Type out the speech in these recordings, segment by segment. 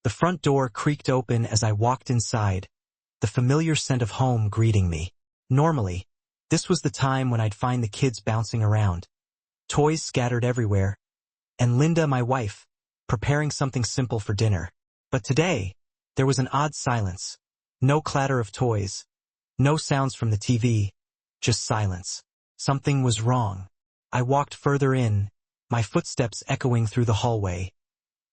The front door creaked open as I walked inside, the familiar scent of home greeting me. Normally, this was the time when I'd find the kids bouncing around, toys scattered everywhere, and Linda, my wife, preparing something simple for dinner. But today, there was an odd silence. No clatter of toys, no sounds from the TV, just silence. Something was wrong. I walked further in, my footsteps echoing through the hallway.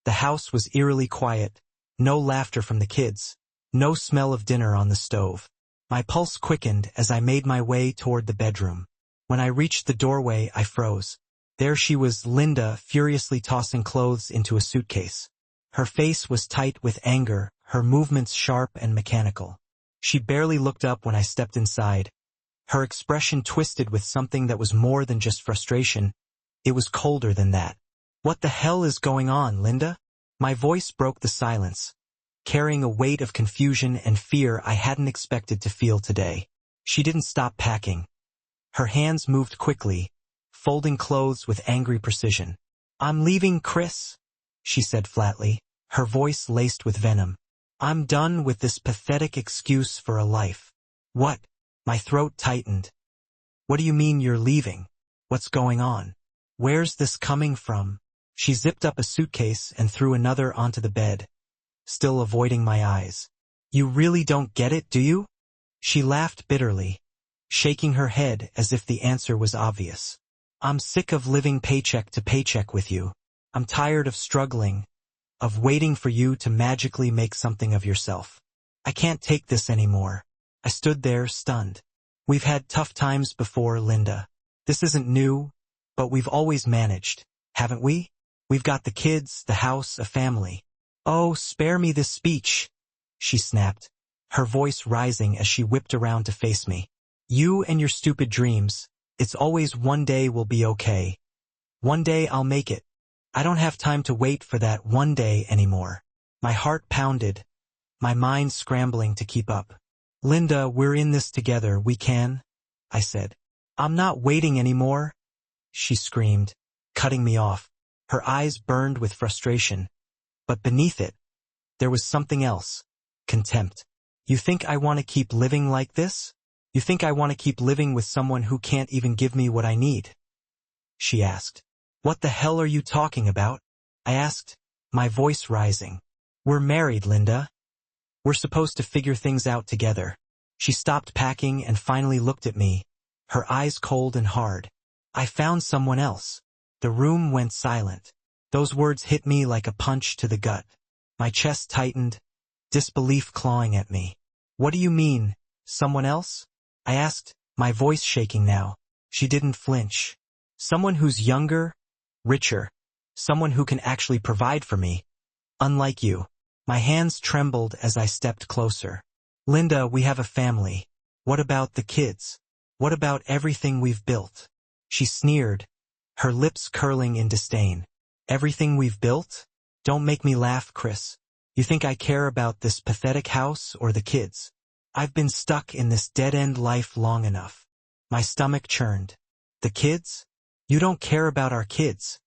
The house was eerily quiet, no laughter from the kids, no smell of dinner on the stove. My pulse quickened as I made my way toward the bedroom. When I reached the doorway, I froze. There she was, Linda, furiously tossing clothes into a suitcase. Her face was tight with anger, her movements sharp and mechanical. She barely looked up when I stepped inside. Her expression twisted with something that was more than just frustration. It was colder than that. "What the hell is going on, Linda?" My voice broke the silence, carrying a weight of confusion and fear I hadn't expected to feel today. She didn't stop packing. Her hands moved quickly, folding clothes with angry precision. "I'm leaving, Chris," she said flatly, her voice laced with venom. "I'm done with this pathetic excuse for a life." "What?" My throat tightened. "What do you mean you're leaving? What's going on? Where's this coming from?" She zipped up a suitcase and threw another onto the bed, still avoiding my eyes. "You really don't get it, do you?" She laughed bitterly, shaking her head as if the answer was obvious. "I'm sick of living paycheck to paycheck with you. I'm tired of struggling, of waiting for you to magically make something of yourself. I can't take this anymore." I stood there, stunned. "We've had tough times before, Linda. This isn't new, but we've always managed, haven't we? We've got the kids, the house, a family." "Oh, spare me this speech," she snapped, her voice rising as she whipped around to face me. "You and your stupid dreams. It's always one day we'll be okay. One day I'll make it. I don't have time to wait for that one day anymore." My heart pounded, my mind scrambling to keep up. "Linda, we're in this together, we can," I said. "I'm not waiting anymore," she screamed, cutting me off. Her eyes burned with frustration, but beneath it, there was something else, contempt. "You think I want to keep living like this? You think I want to keep living with someone who can't even give me what I need?" she asked. "What the hell are you talking about?" I asked, my voice rising. "We're married, Linda. We're supposed to figure things out together." She stopped packing and finally looked at me, her eyes cold and hard. "I found someone else." The room went silent. Those words hit me like a punch to the gut. My chest tightened, disbelief clawing at me. "What do you mean, someone else?" I asked, my voice shaking now. She didn't flinch. "Someone who's younger, richer, someone who can actually provide for me. Unlike you." My hands trembled as I stepped closer. "Linda, we have a family. What about the kids? What about everything we've built?" She sneered, her lips curling in disdain. "Everything we've built? Don't make me laugh, Chris. You think I care about this pathetic house or the kids? I've been stuck in this dead-end life long enough." My stomach churned. "The kids? You don't care about our kids?"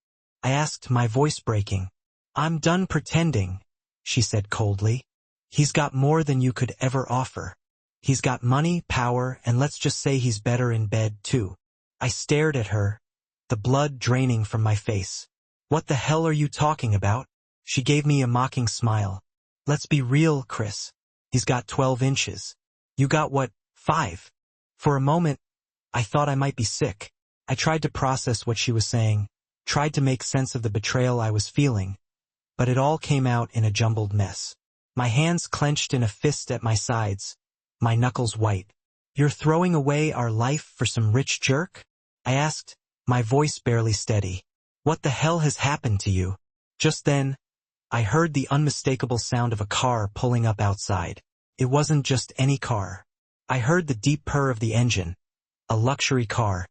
I asked, my voice breaking. "I'm done pretending," she said coldly. "He's got more than you could ever offer. He's got money, power, and let's just say he's better in bed, too." I stared at her, the blood draining from my face. "What the hell are you talking about?" She gave me a mocking smile. "Let's be real, Chris. He's got 12 inches. You got what, 5? For a moment, I thought I might be sick. I tried to process what she was saying, tried to make sense of the betrayal I was feeling, but it all came out in a jumbled mess. My hands clenched in a fist at my sides, my knuckles white. "You're throwing away our life for some rich jerk?" I asked, my voice barely steady. "What the hell has happened to you?" Just then, I heard the unmistakable sound of a car pulling up outside. It wasn't just any car. I heard the deep purr of the engine. A luxury car.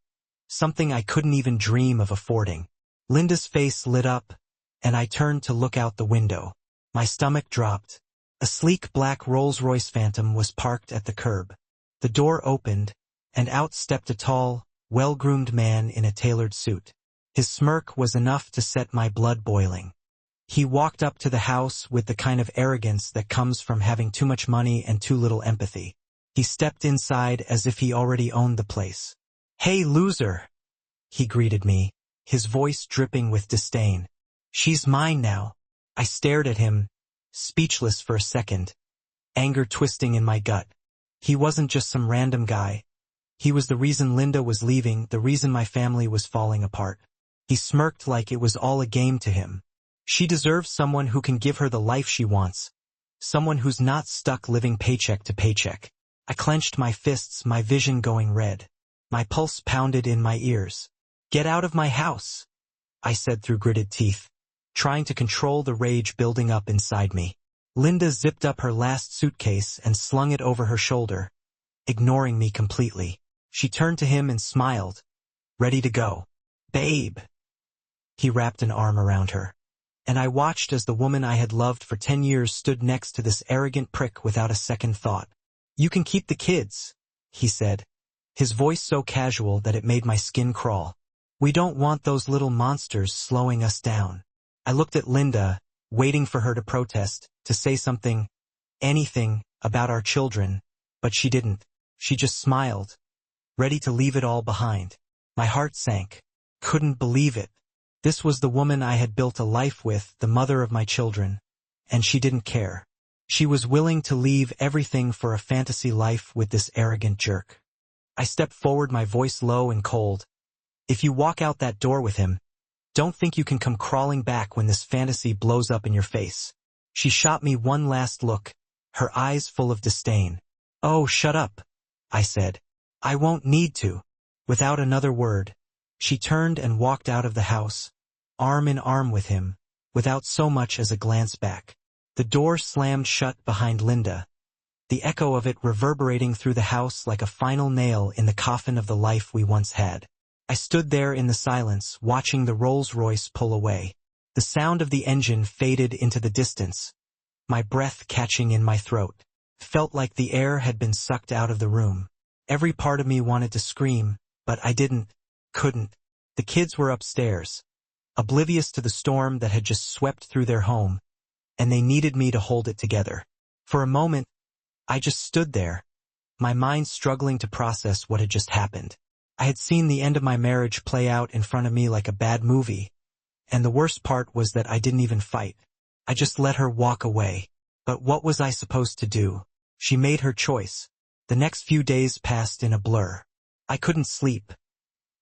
Something I couldn't even dream of affording. Linda's face lit up, and I turned to look out the window. My stomach dropped. A sleek black Rolls-Royce Phantom was parked at the curb. The door opened, and out stepped a tall, well-groomed man in a tailored suit. His smirk was enough to set my blood boiling. He walked up to the house with the kind of arrogance that comes from having too much money and too little empathy. He stepped inside as if he already owned the place. "Hey, loser," he greeted me, his voice dripping with disdain. "She's mine now." I stared at him, speechless for a second, anger twisting in my gut. He wasn't just some random guy. He was the reason Linda was leaving, the reason my family was falling apart. He smirked like it was all a game to him. She deserves someone who can give her the life she wants, someone who's not stuck living paycheck to paycheck. I clenched my fists, my vision going red. My pulse pounded in my ears. "Get out of my house," I said through gritted teeth, trying to control the rage building up inside me. Linda zipped up her last suitcase and slung it over her shoulder, ignoring me completely. She turned to him and smiled, ready to go. "Babe." He wrapped an arm around her, and I watched as the woman I had loved for 10 years stood next to this arrogant prick without a second thought. "You can keep the kids," he said, his voice so casual that it made my skin crawl. "We don't want those little monsters slowing us down." I looked at Linda, waiting for her to protest, to say something, anything, about our children, but she didn't. She just smiled, ready to leave it all behind. My heart sank. Couldn't believe it. This was the woman I had built a life with, the mother of my children, and she didn't care. She was willing to leave everything for a fantasy life with this arrogant jerk. I stepped forward, my voice low and cold. "If you walk out that door with him, don't think you can come crawling back when this fantasy blows up in your face." She shot me one last look, her eyes full of disdain. "Oh, shut up," I said. "I won't need to." Without another word, she turned and walked out of the house, arm in arm with him, without so much as a glance back. The door slammed shut behind Linda, the echo of it reverberating through the house like a final nail in the coffin of the life we once had. I stood there in the silence, watching the Rolls-Royce pull away. The sound of the engine faded into the distance, my breath catching in my throat. Felt like the air had been sucked out of the room. Every part of me wanted to scream, but I couldn't. The kids were upstairs, oblivious to the storm that had just swept through their home, and they needed me to hold it together. For a moment, I just stood there, my mind struggling to process what had just happened. I had seen the end of my marriage play out in front of me like a bad movie, and the worst part was that I didn't even fight. I just let her walk away. But what was I supposed to do? She made her choice. The next few days passed in a blur. I couldn't sleep.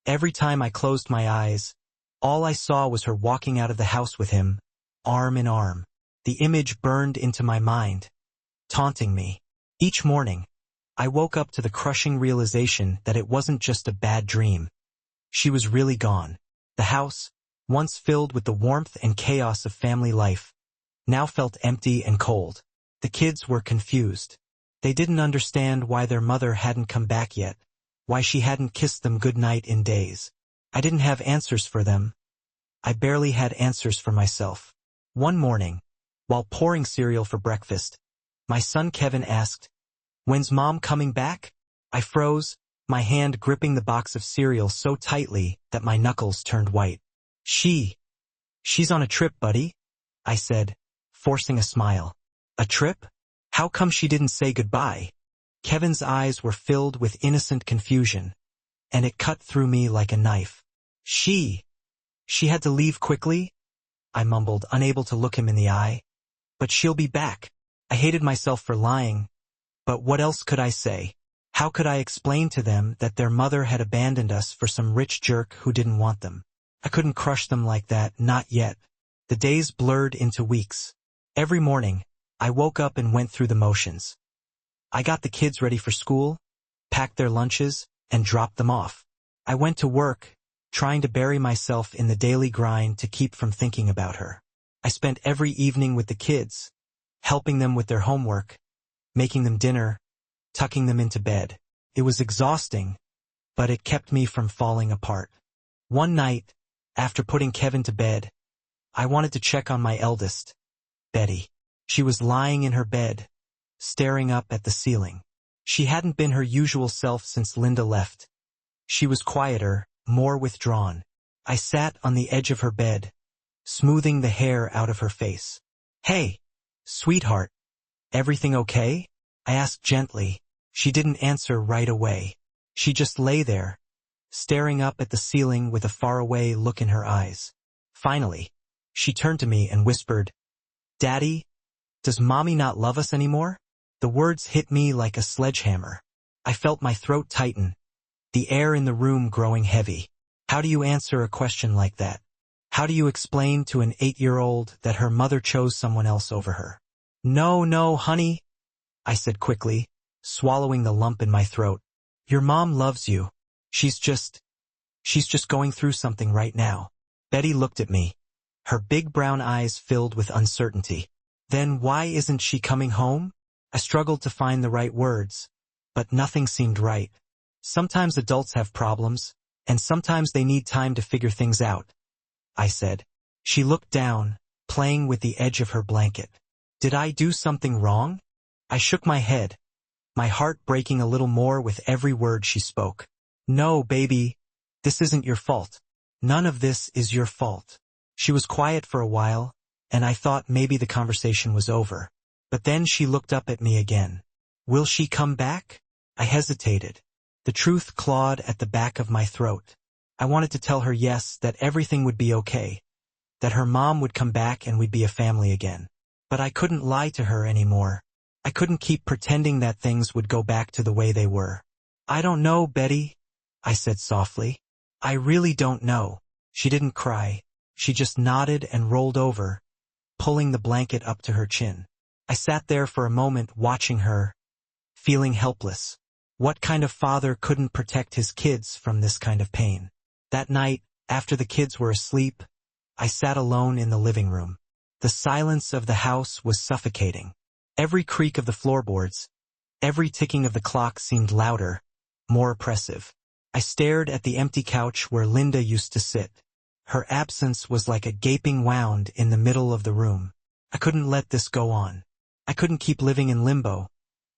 Every time I closed my eyes, all I saw was her walking out of the house with him, arm in arm. The image burned into my mind, taunting me. Each morning, I woke up to the crushing realization that it wasn't just a bad dream. She was really gone. The house, once filled with the warmth and chaos of family life, now felt empty and cold. The kids were confused. They didn't understand why their mother hadn't come back yet, why she hadn't kissed them goodnight in days. I didn't have answers for them. I barely had answers for myself. One morning, while pouring cereal for breakfast, my son Kevin asked, "When's Mom coming back?" I froze, my hand gripping the box of cereal so tightly that my knuckles turned white. She's on a trip, buddy," I said, forcing a smile. "A trip? How come she didn't say goodbye?" Kevin's eyes were filled with innocent confusion, and it cut through me like a knife. She had to leave quickly?" I mumbled, unable to look him in the eye. "But she'll be back." I hated myself for lying, but what else could I say? How could I explain to them that their mother had abandoned us for some rich jerk who didn't want them? I couldn't crush them like that, not yet. The days blurred into weeks. Every morning, I woke up and went through the motions. I got the kids ready for school, packed their lunches, and dropped them off. I went to work, trying to bury myself in the daily grind to keep from thinking about her. I spent every evening with the kids, helping them with their homework, making them dinner, tucking them into bed. It was exhausting, but it kept me from falling apart. One night, after putting Kevin to bed, I wanted to check on my eldest, Betty. She was lying in her bed, staring up at the ceiling. She hadn't been her usual self since Linda left. She was quieter, more withdrawn. I sat on the edge of her bed, smoothing the hair out of her face. "Hey, sweetheart, everything okay?" I asked gently. She didn't answer right away. She just lay there, staring up at the ceiling with a faraway look in her eyes. Finally, she turned to me and whispered, "Daddy, does Mommy not love us anymore?" The words hit me like a sledgehammer. I felt my throat tighten, the air in the room growing heavy. How do you answer a question like that? How do you explain to an 8-year-old that her mother chose someone else over her? "No, no, honey," I said quickly, swallowing the lump in my throat. "Your mom loves you. She's just going through something right now." Betty looked at me, her big brown eyes filled with uncertainty. "Then why isn't she coming home?" I struggled to find the right words, but nothing seemed right. "Sometimes adults have problems, and sometimes they need time to figure things out," I said. She looked down, playing with the edge of her blanket. "Did I do something wrong?" I shook my head, my heart breaking a little more with every word she spoke. "No, baby, this isn't your fault. None of this is your fault." She was quiet for a while, and I thought maybe the conversation was over. But then she looked up at me again. "Will she come back?" I hesitated. The truth clawed at the back of my throat. I wanted to tell her yes, that everything would be okay, that her mom would come back and we'd be a family again. But I couldn't lie to her anymore. I couldn't keep pretending that things would go back to the way they were. "I don't know, Betty," I said softly. "I really don't know." She didn't cry. She just nodded and rolled over, pulling the blanket up to her chin. I sat there for a moment watching her, feeling helpless. What kind of father couldn't protect his kids from this kind of pain? That night, after the kids were asleep, I sat alone in the living room. The silence of the house was suffocating. Every creak of the floorboards, every ticking of the clock seemed louder, more oppressive. I stared at the empty couch where Linda used to sit. Her absence was like a gaping wound in the middle of the room. I couldn't let this go on. I couldn't keep living in limbo,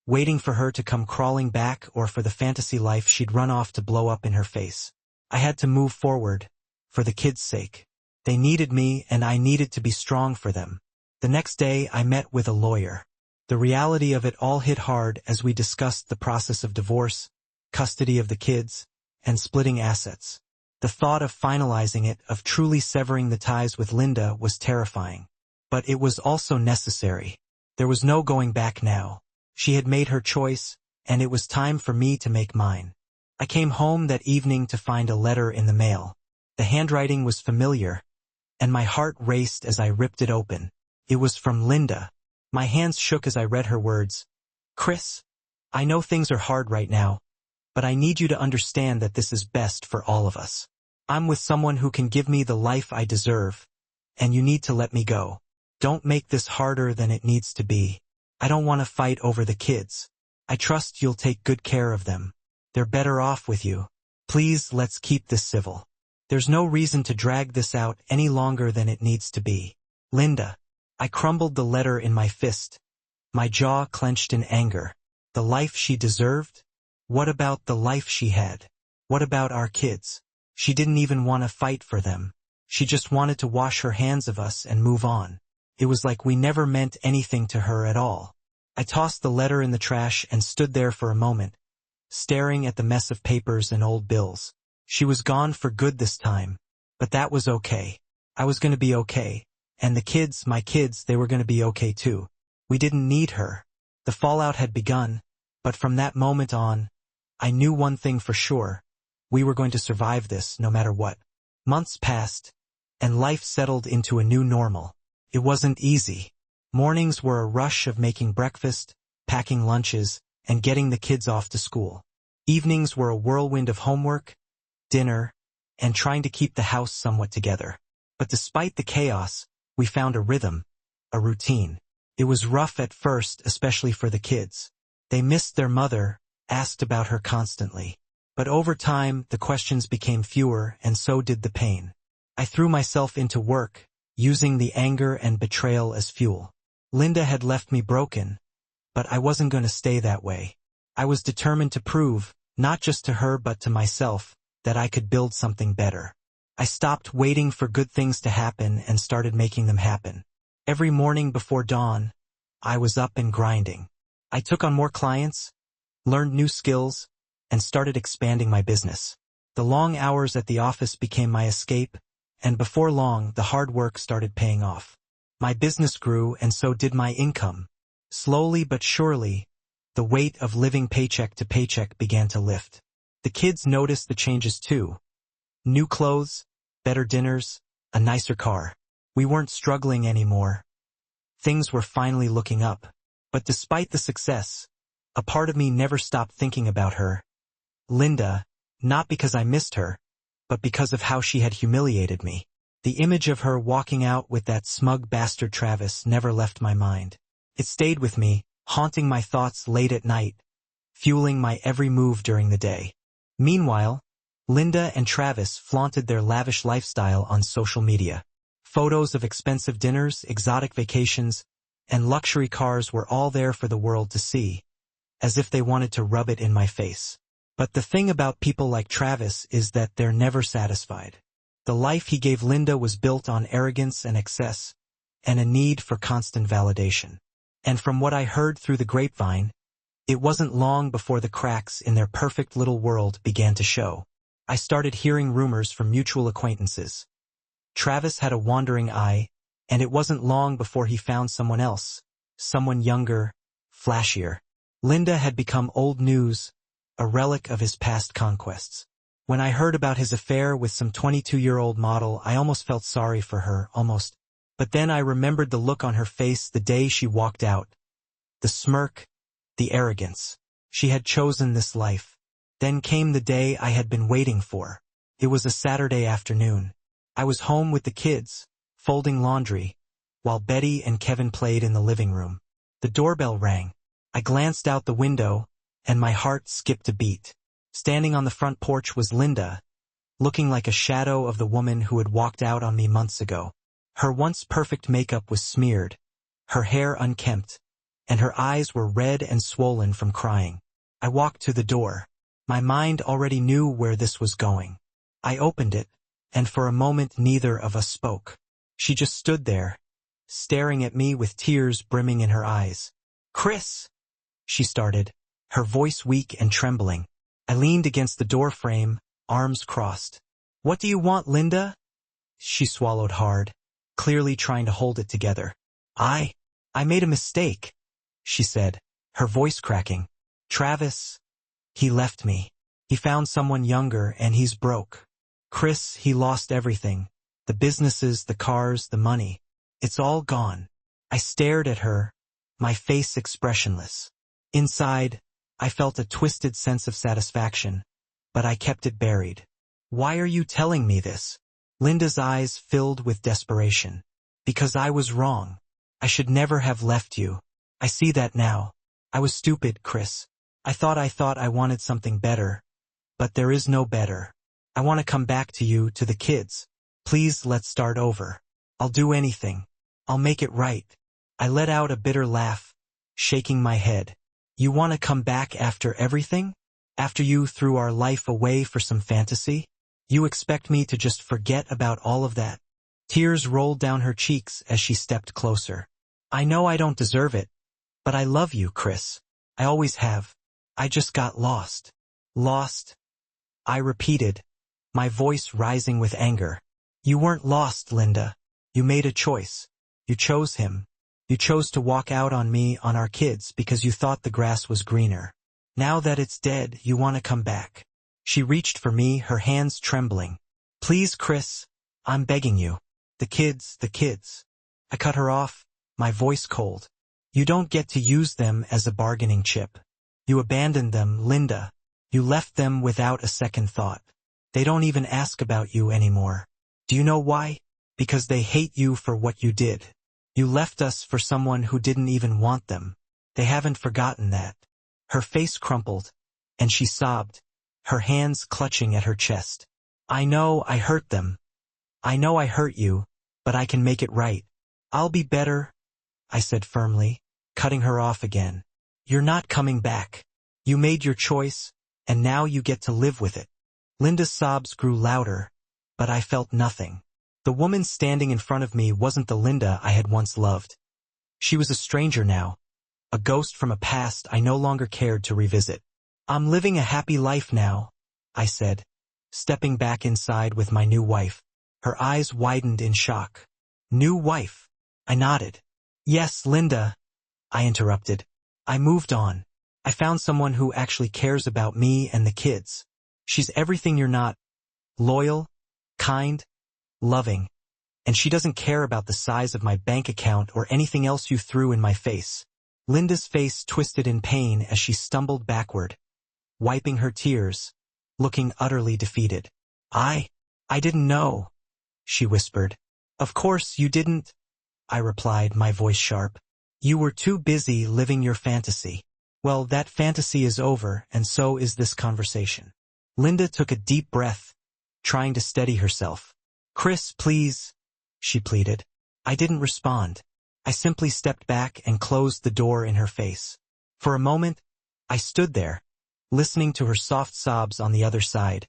waiting for her to come crawling back or for the fantasy life she'd run off to blow up in her face. I had to move forward, for the kids' sake. They needed me, and I needed to be strong for them. The next day, I met with a lawyer. The reality of it all hit hard as we discussed the process of divorce, custody of the kids, and splitting assets. The thought of finalizing it, of truly severing the ties with Linda, was terrifying. But it was also necessary. There was no going back now. She had made her choice, and it was time for me to make mine. I came home that evening to find a letter in the mail. The handwriting was familiar, and my heart raced as I ripped it open. It was from Linda. My hands shook as I read her words. "Chris, I know things are hard right now, but I need you to understand that this is best for all of us. I'm with someone who can give me the life I deserve, and you need to let me go. Don't make this harder than it needs to be. I don't want to fight over the kids. I trust you'll take good care of them. They're better off with you. Please, let's keep this civil. There's no reason to drag this out any longer than it needs to be. Linda." I crumbled the letter in my fist, my jaw clenched in anger. The life she deserved? What about the life she had? What about our kids? She didn't even want to fight for them. She just wanted to wash her hands of us and move on. It was like we never meant anything to her at all. I tossed the letter in the trash and stood there for a moment, staring at the mess of papers and old bills. She was gone for good this time, but that was okay. I was going to be okay, and the kids, my kids, they were going to be okay too. We didn't need her. The fallout had begun, but from that moment on, I knew one thing for sure. We were going to survive this no matter what. Months passed, and life settled into a new normal. It wasn't easy. Mornings were a rush of making breakfast, packing lunches, and getting the kids off to school. Evenings were a whirlwind of homework, dinner, and trying to keep the house somewhat together. But despite the chaos, we found a rhythm, a routine. It was rough at first, especially for the kids. They missed their mother, asked about her constantly. But over time, the questions became fewer, and so did the pain. I threw myself into work, using the anger and betrayal as fuel. Linda had left me broken, but I wasn't going to stay that way. I was determined to prove, not just to her but to myself, that I could build something better. I stopped waiting for good things to happen and started making them happen. Every morning before dawn, I was up and grinding. I took on more clients, learned new skills, and started expanding my business. The long hours at the office became my escape, and before long, the hard work started paying off. My business grew, and so did my income. Slowly but surely, the weight of living paycheck to paycheck began to lift. The kids noticed the changes too. New clothes, better dinners, a nicer car. We weren't struggling anymore. Things were finally looking up. But despite the success, a part of me never stopped thinking about her. Linda, not because I missed her, but because of how she had humiliated me. The image of her walking out with that smug bastard Travis never left my mind. It stayed with me, haunting my thoughts late at night, fueling my every move during the day. Meanwhile, Linda and Travis flaunted their lavish lifestyle on social media. Photos of expensive dinners, exotic vacations, and luxury cars were all there for the world to see, as if they wanted to rub it in my face. But the thing about people like Travis is that they're never satisfied. The life he gave Linda was built on arrogance and excess, and a need for constant validation. And from what I heard through the grapevine, it wasn't long before the cracks in their perfect little world began to show. I started hearing rumors from mutual acquaintances. Travis had a wandering eye, and it wasn't long before he found someone else, someone younger, flashier. Linda had become old news, a relic of his past conquests. When I heard about his affair with some 22-year-old model, I almost felt sorry for her, almost. But then I remembered the look on her face the day she walked out. The smirk, the arrogance. She had chosen this life. Then came the day I had been waiting for. It was a Saturday afternoon. I was home with the kids, folding laundry, while Betty and Kevin played in the living room. The doorbell rang. I glanced out the window, and my heart skipped a beat. Standing on the front porch was Linda, looking like a shadow of the woman who had walked out on me months ago. Her once perfect makeup was smeared, her hair unkempt, and her eyes were red and swollen from crying. I walked to the door. My mind already knew where this was going. I opened it, and for a moment neither of us spoke. She just stood there, staring at me with tears brimming in her eyes. "Chris," she started, her voice weak and trembling. I leaned against the door frame, arms crossed. "What do you want, Linda?" She swallowed hard, clearly trying to hold it together. I made a mistake," she said, her voice cracking. "Travis, he left me. He found someone younger and he's broke. Chris, he lost everything. The businesses, the cars, the money. It's all gone." I stared at her, my face expressionless. Inside, I felt a twisted sense of satisfaction, but I kept it buried. "Why are you telling me this?" Linda's eyes filled with desperation. "Because I was wrong. I should never have left you. I see that now. I was stupid, Chris. I thought I wanted something better. But there is no better. I want to come back to you, to the kids. Please, let's start over. I'll do anything. I'll make it right." I let out a bitter laugh, shaking my head. "You want to come back after everything? After you threw our life away for some fantasy? You expect me to just forget about all of that?" Tears rolled down her cheeks as she stepped closer. "I know I don't deserve it, but I love you, Chris. I always have. I just got lost." "Lost?" I repeated, my voice rising with anger. "You weren't lost, Linda. You made a choice. You chose him. You chose to walk out on me, on our kids, because you thought the grass was greener. Now that it's dead, you want to come back." She reached for me, her hands trembling. "Please, Chris, I'm begging you. The kids. I cut her off, my voice cold. "You don't get to use them as a bargaining chip. You abandoned them, Linda. You left them without a second thought. They don't even ask about you anymore. Do you know why? Because they hate you for what you did. You left us for someone who didn't even want them. They haven't forgotten that." Her face crumpled, and she sobbed, her hands clutching at her chest. "I know I hurt them. I know I hurt you, but I can make it right. I'll be better," I said firmly, cutting her off again. "You're not coming back. You made your choice, and now you get to live with it." Linda's sobs grew louder, but I felt nothing. The woman standing in front of me wasn't the Linda I had once loved. She was a stranger now, a ghost from a past I no longer cared to revisit. "I'm living a happy life now," I said, stepping back inside with my new wife. Her eyes widened in shock. "New wife?" I nodded. "Yes, Linda," I interrupted. "I moved on. I found someone who actually cares about me and the kids. She's everything you're not. Loyal, kind, loving. And she doesn't care about the size of my bank account or anything else you threw in my face." Linda's face twisted in pain as she stumbled backward, wiping her tears, looking utterly defeated. I didn't know," she whispered. "Of course you didn't," I replied, my voice sharp. "You were too busy living your fantasy. Well, that fantasy is over, and so is this conversation." Linda took a deep breath, trying to steady herself. "Chris, please," she pleaded. I didn't respond. I simply stepped back and closed the door in her face. For a moment, I stood there, listening to her soft sobs on the other side.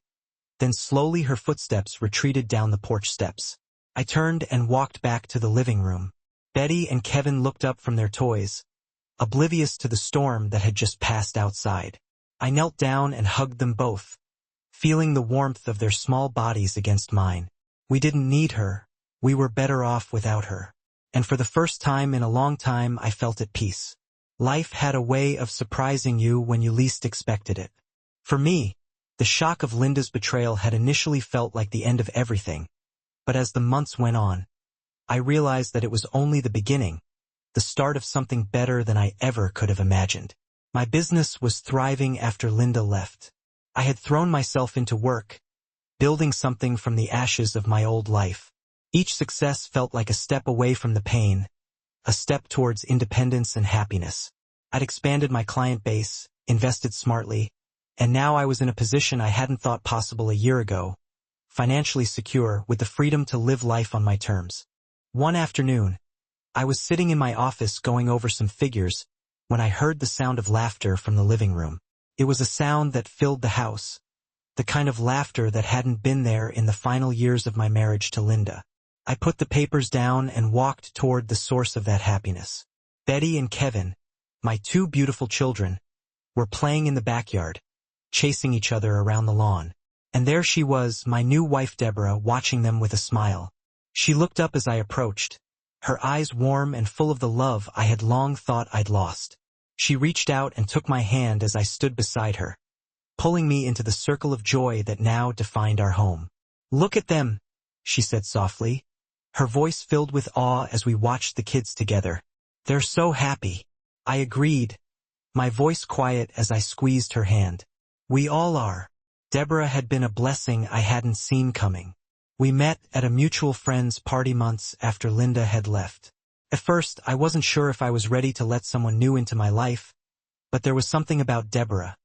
Then slowly her footsteps retreated down the porch steps. I turned and walked back to the living room. Betty and Kevin looked up from their toys, oblivious to the storm that had just passed outside. I knelt down and hugged them both, feeling the warmth of their small bodies against mine. We didn't need her. We were better off without her. And for the first time in a long time, I felt at peace. Life had a way of surprising you when you least expected it. For me, the shock of Linda's betrayal had initially felt like the end of everything. But as the months went on, I realized that it was only the beginning, the start of something better than I ever could have imagined. My business was thriving after Linda left. I had thrown myself into work, building something from the ashes of my old life. Each success felt like a step away from the pain, a step towards independence and happiness. I'd expanded my client base, invested smartly, and now I was in a position I hadn't thought possible a year ago, financially secure with the freedom to live life on my terms. One afternoon, I was sitting in my office going over some figures when I heard the sound of laughter from the living room. It was a sound that filled the house, the kind of laughter that hadn't been there in the final years of my marriage to Linda. I put the papers down and walked toward the source of that happiness. Betty and Kevin, my two beautiful children, were playing in the backyard, chasing each other around the lawn. And there she was, my new wife Deborah, watching them with a smile. She looked up as I approached, her eyes warm and full of the love I had long thought I'd lost. She reached out and took my hand as I stood beside her, pulling me into the circle of joy that now defined our home. "Look at them," she said softly, her voice filled with awe as we watched the kids together. "They're so happy." I agreed, my voice quiet as I squeezed her hand. "We all are." Deborah had been a blessing I hadn't seen coming. We met at a mutual friend's party months after Linda had left. At first, I wasn't sure if I was ready to let someone new into my life, but there was something about Deborah,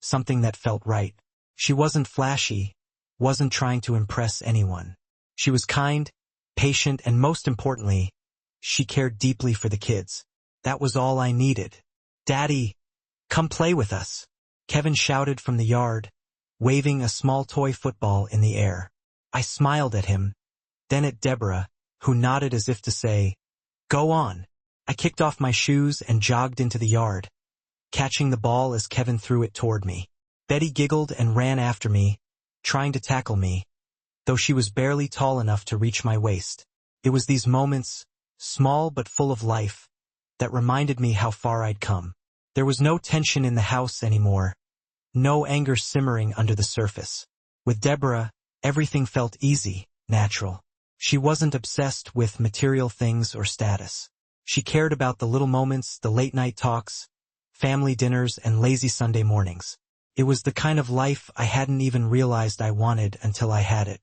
something that felt right. She wasn't flashy, wasn't trying to impress anyone. She was kind, patient, and most importantly, she cared deeply for the kids. That was all I needed. "Daddy, come play with us," Kevin shouted from the yard, waving a small toy football in the air. I smiled at him, then at Deborah, who nodded as if to say, "Go on." I kicked off my shoes and jogged into the yard, catching the ball as Kevin threw it toward me. Betty giggled and ran after me, trying to tackle me, though she was barely tall enough to reach my waist. It was these moments, small but full of life, that reminded me how far I'd come. There was no tension in the house anymore, no anger simmering under the surface. With Deborah, everything felt easy, natural. She wasn't obsessed with material things or status. She cared about the little moments, the late-night talks, family dinners, and lazy Sunday mornings. It was the kind of life I hadn't even realized I wanted until I had it.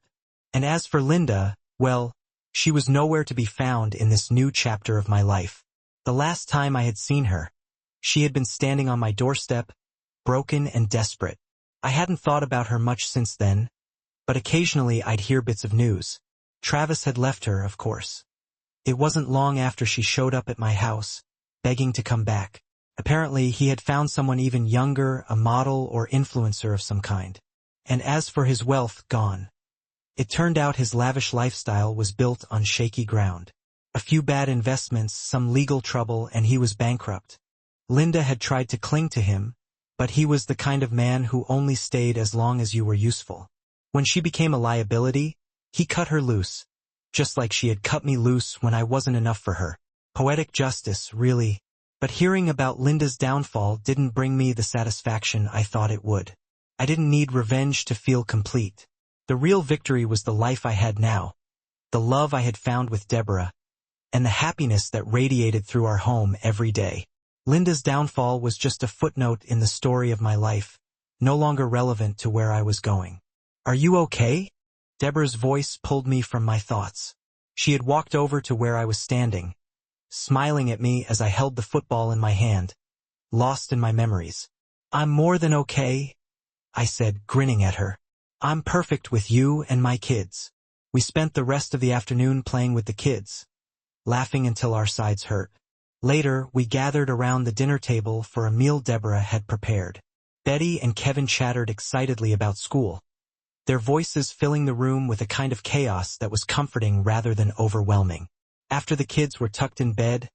And as for Linda, well, she was nowhere to be found in this new chapter of my life. The last time I had seen her, she had been standing on my doorstep, broken and desperate. I hadn't thought about her much since then, but occasionally I'd hear bits of news. Travis had left her, of course. It wasn't long after she showed up at my house, begging to come back. Apparently, he had found someone even younger, a model or influencer of some kind. And as for his wealth, gone. It turned out his lavish lifestyle was built on shaky ground. A few bad investments, some legal trouble, and he was bankrupt. Linda had tried to cling to him, but he was the kind of man who only stayed as long as you were useful. When she became a liability, he cut her loose, just like she had cut me loose when I wasn't enough for her. Poetic justice, really. But hearing about Linda's downfall didn't bring me the satisfaction I thought it would. I didn't need revenge to feel complete. The real victory was the life I had now, the love I had found with Deborah, and the happiness that radiated through our home every day. Linda's downfall was just a footnote in the story of my life, no longer relevant to where I was going. "Are you okay?" Deborah's voice pulled me from my thoughts. She had walked over to where I was standing, smiling at me as I held the football in my hand, lost in my memories. "I'm more than okay," I said, grinning at her. "I'm perfect with you and my kids." We spent the rest of the afternoon playing with the kids, laughing until our sides hurt. Later, we gathered around the dinner table for a meal Deborah had prepared. Betty and Kevin chattered excitedly about school, their voices filling the room with a kind of chaos that was comforting rather than overwhelming. After the kids were tucked in bed,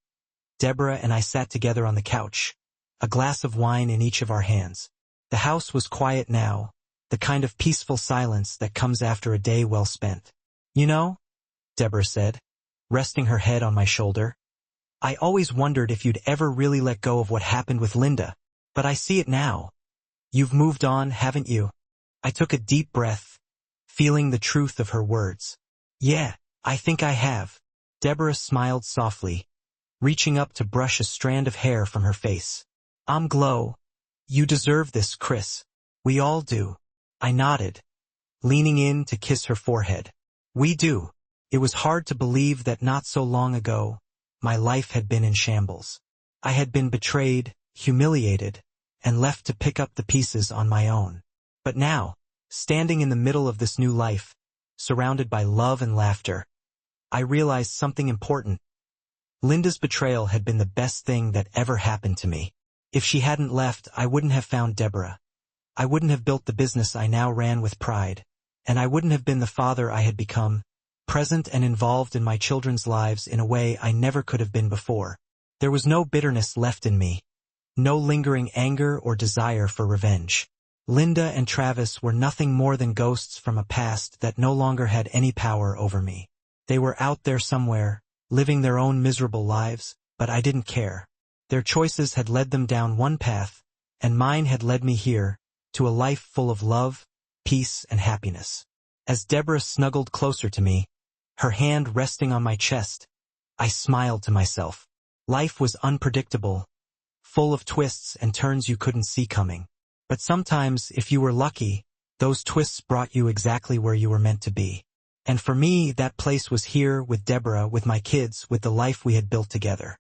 Deborah and I sat together on the couch, a glass of wine in each of our hands. The house was quiet now, the kind of peaceful silence that comes after a day well spent. "You know," Deborah said, resting her head on my shoulder, "I always wondered if you'd ever really let go of what happened with Linda, but I see it now. You've moved on, haven't you?" I took a deep breath, feeling the truth of her words. "Yeah, I think I have." Deborah smiled softly, reaching up to brush a strand of hair from her face. "I'm glow. You deserve this, Chris. We all do." I nodded, leaning in to kiss her forehead. "We do." It was hard to believe that not so long ago, my life had been in shambles. I had been betrayed, humiliated, and left to pick up the pieces on my own. But now, standing in the middle of this new life, surrounded by love and laughter, I realized something important. Linda's betrayal had been the best thing that ever happened to me. If she hadn't left, I wouldn't have found Deborah. I wouldn't have built the business I now ran with pride, and I wouldn't have been the father I had become, present and involved in my children's lives in a way I never could have been before. There was no bitterness left in me, no lingering anger or desire for revenge. Linda and Travis were nothing more than ghosts from a past that no longer had any power over me. They were out there somewhere, living their own miserable lives, but I didn't care. Their choices had led them down one path, and mine had led me here, to a life full of love, peace, and happiness. As Deborah snuggled closer to me, her hand resting on my chest, I smiled to myself. Life was unpredictable, full of twists and turns you couldn't see coming. But sometimes, if you were lucky, those twists brought you exactly where you were meant to be. And for me, that place was here with Deborah, with my kids, with the life we had built together.